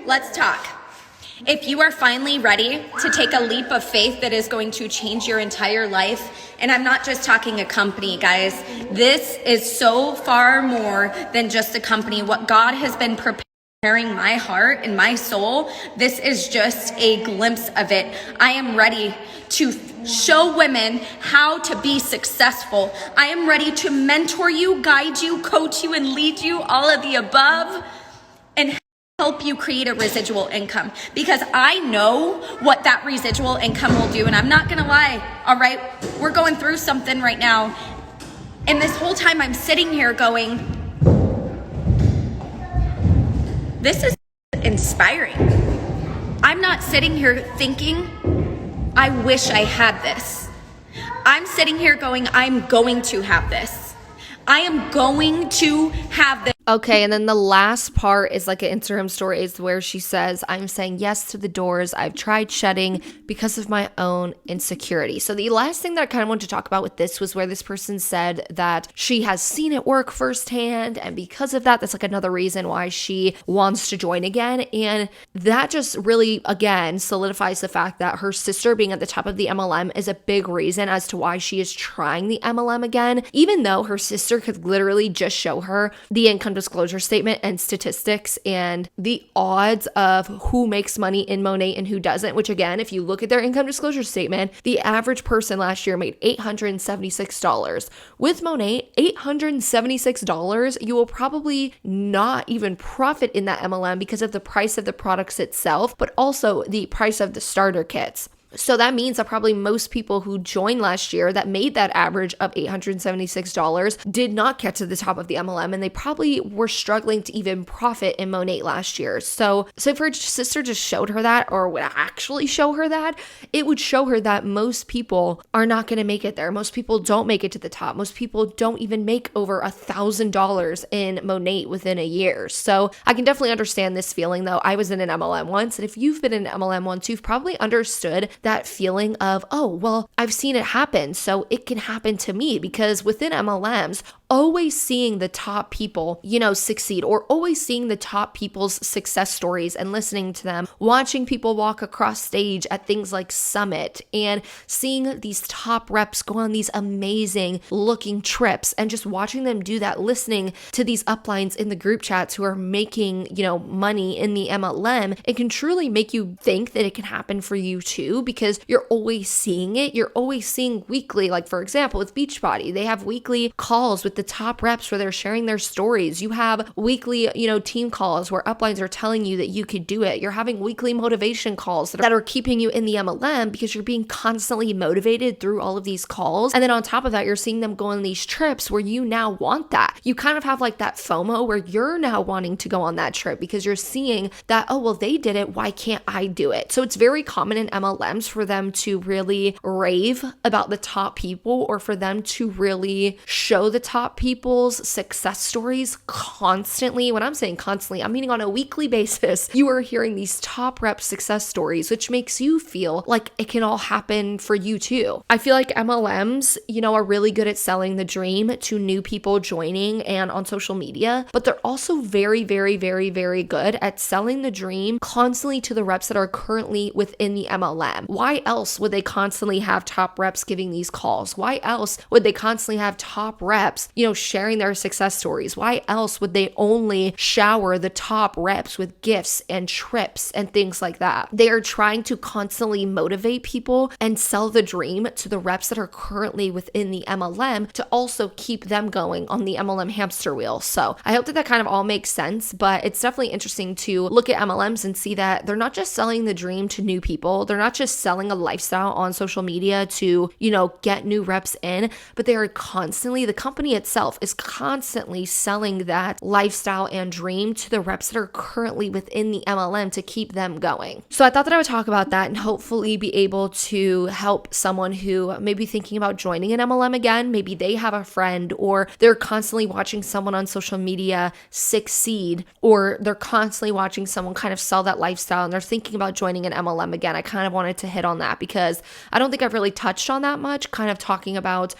Speaker 5: Let's talk. If you are finally ready to take a leap of faith that is going to change your entire life, and I'm not just talking a company, guys, this is so far more than just a company. What God has been preparing my heart and my soul, this is just a glimpse of it. I am ready to show women how to be successful. I am ready to mentor you, guide you, coach you, and lead you, all of the above, and help you create a residual income, because I know what that residual income will do. And I'm not gonna lie, all right, we're going through something right now, and this whole time I'm sitting here going, this is inspiring. I'm not sitting here thinking, I wish I had this. I'm sitting here going, I'm going to have this. I am going to have this.
Speaker 1: Okay, and then the last part is like an Instagram story is where she says, I'm saying yes to the doors I've tried shutting because of my own insecurity. So the last thing that I kind of wanted to talk about with this was where this person said that she has seen it work firsthand, and because of that, that's like another reason why she wants to join again. And that just really, again, solidifies the fact that her sister being at the top of the MLM is a big reason as to why she is trying the MLM again, even though her sister could literally just show her the income disclosure statement and statistics and the odds of who makes money in Monat and who doesn't, which again, if you look at their income disclosure statement, the average person last year made $876. With Monat, $876, you will probably not even profit in that MLM because of the price of the products itself, but also the price of the starter kits. So that means that probably most people who joined last year that made that average of $876 did not get to the top of the MLM, and they probably were struggling to even profit in Monat last year. So if her sister just showed her that, or would actually show her that, it would show her that most people are not going to make it there. Most people don't make it to the top. Most people don't even make over $1,000 in Monat within a year. So I can definitely understand this feeling, though. I was in an MLM once, and if you've been in an MLM once, you've probably understood that feeling of, oh, well, I've seen it happen, so it can happen to me, because within MLMs, always seeing the top people, succeed, or always seeing the top people's success stories and listening to them, watching people walk across stage at things like Summit and seeing these top reps go on these amazing looking trips and just watching them do that, listening to these uplines in the group chats who are making, money in the MLM, it can truly make you think that it can happen for you too, because you're always seeing it. You're always seeing weekly, like for example, with Beachbody, they have weekly calls with the top reps where they're sharing their stories. You have weekly, team calls where uplines are telling you that you could do it. You're having weekly motivation calls that are keeping you in the MLM because you're being constantly motivated through all of these calls. And then on top of that, you're seeing them go on these trips where you now want that. You kind of have like that FOMO where you're now wanting to go on that trip because you're seeing that, oh, well, they did it. Why can't I do it? So it's very common in MLMs for them to really rave about the top people, or for them to really show the top people's success stories constantly. When I'm saying constantly, I'm meaning on a weekly basis. You are hearing these top rep success stories, which makes you feel like it can all happen for you too. I feel like MLMs, are really good at selling the dream to new people joining and on social media, but they're also very, very, very, very good at selling the dream constantly to the reps that are currently within the MLM. Why else would they constantly have top reps giving these calls? Why else would they constantly have top reps, sharing their success stories? Why else would they only shower the top reps with gifts and trips and things like that? They are trying to constantly motivate people and sell the dream to the reps that are currently within the MLM to also keep them going on the MLM hamster wheel. So I hope that kind of all makes sense, but it's definitely interesting to look at MLMs and see that they're not just selling the dream to new people. They're not just selling a lifestyle on social media to, get new reps in, but they are constantly, the company itself is constantly selling that lifestyle and dream to the reps that are currently within the MLM to keep them going. So I thought that I would talk about that and hopefully be able to help someone who may be thinking about joining an MLM again. Maybe they have a friend, or they're constantly watching someone on social media succeed, or they're constantly watching someone kind of sell that lifestyle and they're thinking about joining an MLM again. I kind of wanted to hit on that because I don't think I've really touched on that much, kind of talking about,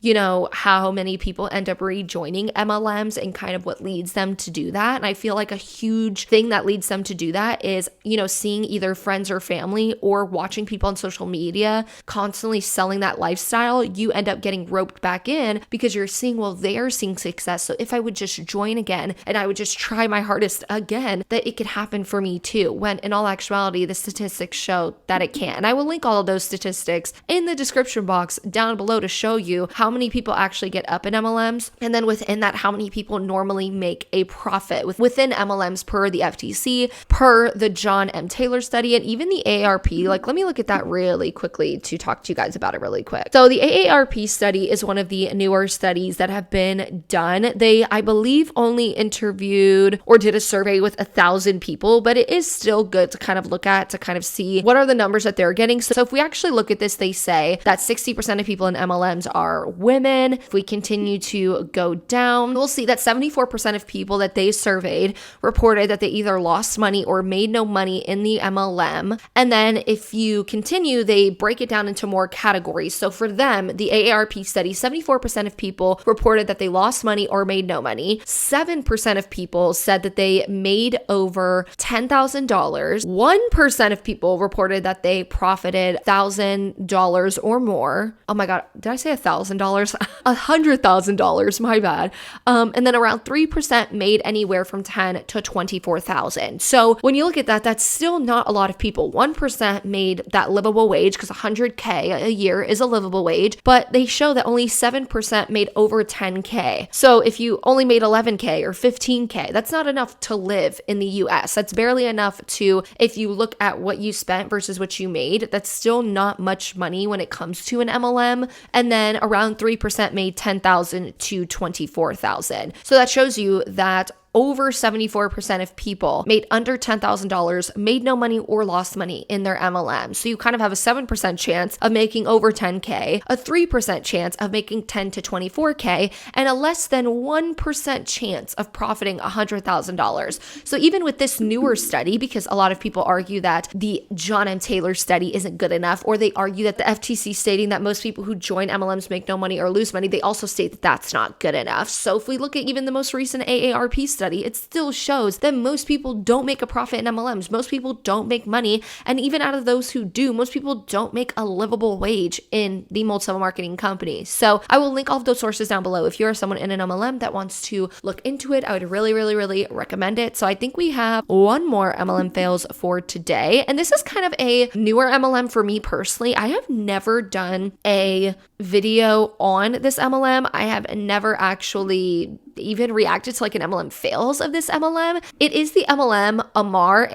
Speaker 1: how many people end up rejoining MLMs and kind of what leads them to do that. And I feel like a huge thing that leads them to do that is, seeing either friends or family or watching people on social media constantly selling that lifestyle. You end up getting roped back in because you're seeing, well, they're seeing success. So if I would just join again and I would just try my hardest again, that it could happen for me too. When in all actuality, the statistics show that it can't. And I will link all of those statistics in the description box down below to show you how many people actually get up in MLMs. And then within that, how many people normally make a profit within MLMs per the FTC, per the John M. Taylor study, and even the AARP. Let me look at that really quickly to talk to you guys about it really quick. So the AARP study is one of the newer studies that have been done. They, I believe, only interviewed or did a survey with 1,000 people, but it is still good to kind of look at, to kind of see what are the numbers that they're getting. So if we actually look at this, they say that 60% of people in MLMs are women. If we continue to go down, we'll see that 74% of people that they surveyed reported that they either lost money or made no money in the MLM. And then if you continue, they break it down into more categories. So for them, the AARP study, 74% of people reported that they lost money or made no money. 7% of people said that they made over $10,000. 1% of people reported that they profited $1,000 or more. Oh my God, did I say $1,000? $100,000, my bad. And then around 3% made anywhere from $10,000 to $24,000. So when you look at that, that's still not a lot of people. 1% made that livable wage, because $100K a year is a livable wage, but they show that only 7% made over $10K. So if you only made $11K or $15K, that's not enough to live in the US. That's barely enough to, if you look at what you spent versus what you made, that's still not much money when it comes to an MLM. And then around 3% made $10,000 to $24,000. So that shows you that over 74% of people made under $10,000, made no money or lost money in their MLM. So you kind of have a 7% chance of making over 10K, a 3% chance of making 10 to 24K, and a less than 1% chance of profiting $100,000. So even with this newer study, because a lot of people argue that the John M. Taylor study isn't good enough, or they argue that the FTC stating that most people who join MLMs make no money or lose money, they also state that that's not good enough. So if we look at even the most recent AARP study, it still shows that most people don't make a profit in MLMs. Most people don't make money. And even out of those who do, most people don't make a livable wage in the multi-level marketing companies. So I will link all of those sources down below. If you're someone in an MLM that wants to look into it, I would really, really, really recommend it. So I think we have one more MLM fails for today. And this is kind of a newer MLM for me personally. I have never done a video on this MLM. I have never actually even reacted to like an MLM fails of this MLM. It is the MLM Amare,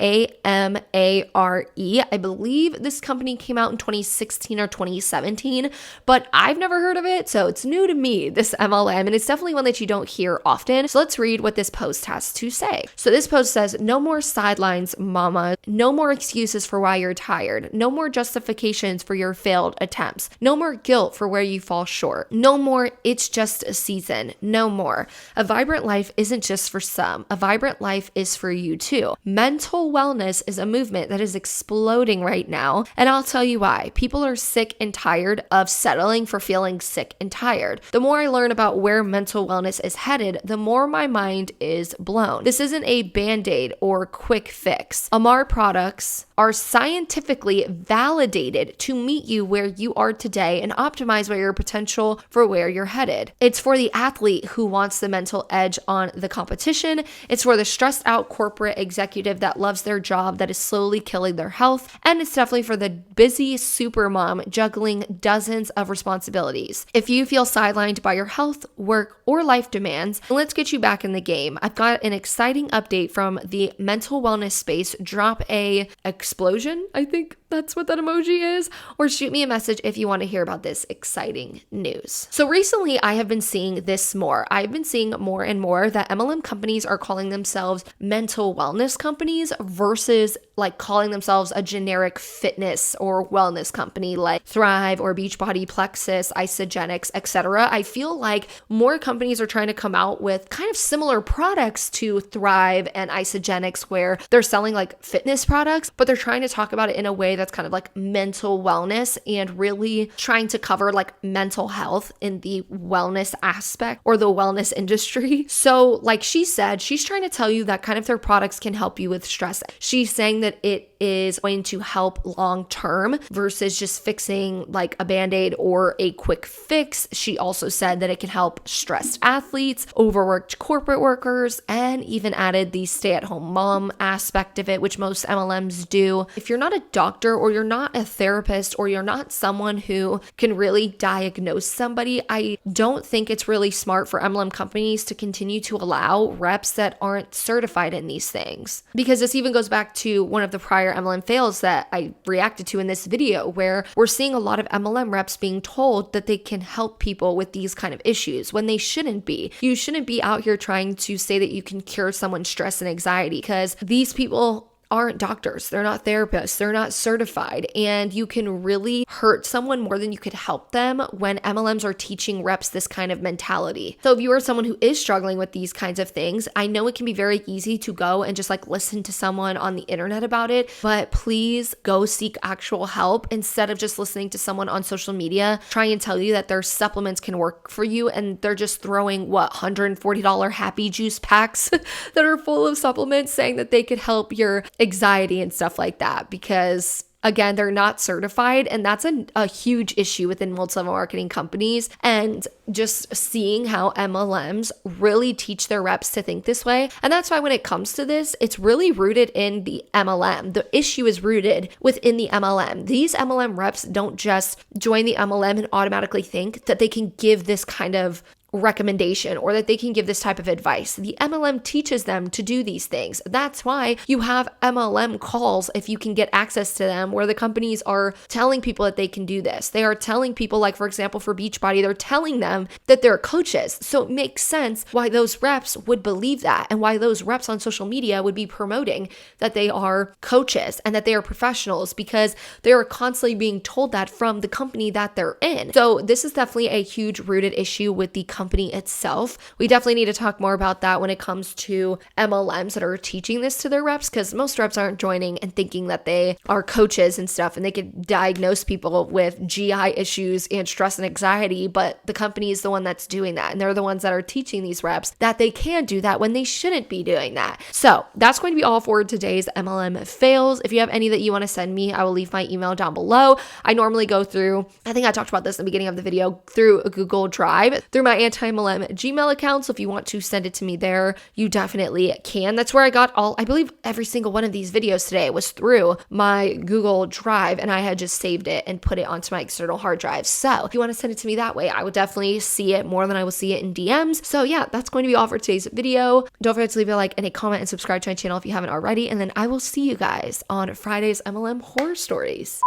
Speaker 1: AMARE. I believe this company came out in 2016 or 2017, but I've never heard of it. So it's new to me, this MLM, and it's definitely one that you don't hear often. So let's read what this post has to say. So this post says, "No more sidelines, mama. No more excuses for why you're tired. No more justifications for your failed attempts. No more guilt for where you fall short. No more, it's just a season. No more. A vibrant life isn't just for some. A vibrant life is for you too. Mental wellness is a movement that is exploding right now, and I'll tell you why. People are sick and tired of settling for feeling sick and tired. The more I learn about where mental wellness is headed, the more my mind is blown. This isn't a band-aid or quick fix. Amar products are scientifically validated to meet you where you are today and optimize your potential for where you're headed. It's for the athlete who wants the mental edge on the competition. It's for the stressed out corporate executive that loves their job that is slowly killing their health. And it's definitely for the busy supermom juggling dozens of responsibilities. If you feel sidelined by your health, work, or life demands, let's get you back in the game. I've got an exciting update from the mental wellness space. Drop a explosion, I think that's what that emoji is, or shoot me a message if you want to hear about this exciting news. So recently I have been seeing this more. I've been seeing more and more that MLM companies are calling themselves mental wellness companies versus like calling themselves a generic fitness or wellness company like Thrive or Beachbody, Plexus, Isagenix, etc. I feel like more companies are trying to come out with kind of similar products to Thrive and Isagenix, where they're selling like fitness products, but they're trying to talk about it in a way that's kind of like mental wellness and really trying to cover like mental health in the wellness aspect or the wellness industry. So like she said, she's trying to tell you that kind of their products can help you with stress. She's saying that it is going to help long term versus just fixing like a band-aid or a quick fix. She also said that it can help stressed athletes, overworked corporate workers, and even added the stay-at-home mom aspect of it, which most MLMs do. If you're not a doctor or you're not a therapist or you're not someone who can really diagnose somebody, I don't think it's really smart for MLM companies to continue to allow reps that aren't certified in these things. Because this even goes back to one of the prior MLM fails that I reacted to in this video, where we're seeing a lot of MLM reps being told that they can help people with these kind of issues when they shouldn't be. You shouldn't be out here trying to say that you can cure someone's stress and anxiety, because these people aren't doctors, they're not therapists, they're not certified, and you can really hurt someone more than you could help them when MLMs are teaching reps this kind of mentality. So if you are someone who is struggling with these kinds of things, I know it can be very easy to go and just like listen to someone on the internet about it, but please go seek actual help instead of just listening to someone on social media try and tell you that their supplements can work for you, and they're just throwing $140 happy juice packs that are full of supplements saying that they could help your anxiety and stuff like that, because again, they're not certified, and that's a huge issue within multi-level marketing companies. And just seeing how MLMs really teach their reps to think this way. And that's why when it comes to this, it's really rooted in the MLM. The issue is rooted within the MLM. These MLM reps don't just join the MLM and automatically think that they can give this kind of recommendation or that they can give this type of advice. The MLM teaches them to do these things. That's why you have MLM calls if you can get access to them, where the companies are telling people that they can do this. They are telling people, like for example, for Beachbody, they're telling them that they're coaches. So it makes sense why those reps would believe that and why those reps on social media would be promoting that they are coaches and that they are professionals, because they are constantly being told that from the company that they're in. So this is definitely a huge rooted issue with the company itself. We definitely need to talk more about that when it comes to MLMs that are teaching this to their reps, because most reps aren't joining and thinking that they are coaches and stuff and they could diagnose people with GI issues and stress and anxiety, but the company is the one that's doing that, and they're the ones that are teaching these reps that they can do that when they shouldn't be doing that. So that's going to be all for today's MLM fails. If you have any that you want to send me, I will leave my email down below. I normally go through, I think I talked about this in the beginning of the video, through a Google Drive, through my antimlm Gmail account. So if you want to send it to me there, you definitely can. That's where I got I believe every single one of these videos today was through my Google Drive, and I had just saved it and put it onto my external hard drive. So if you want to send it to me that way, I would definitely see it more than I will see it in DMs. So yeah, that's going to be all for today's video. Don't forget to leave a like and a comment and subscribe to my channel if you haven't already. And then I will see you guys on Friday's MLM horror stories.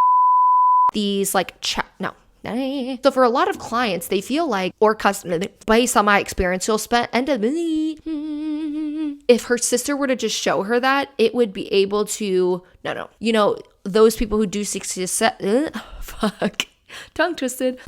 Speaker 1: These so for a lot of clients, they feel like, or customers, based on my experience, you'll spend if her sister were to just show her that, it would be able to, those people who do 60 to 7, tongue twisted.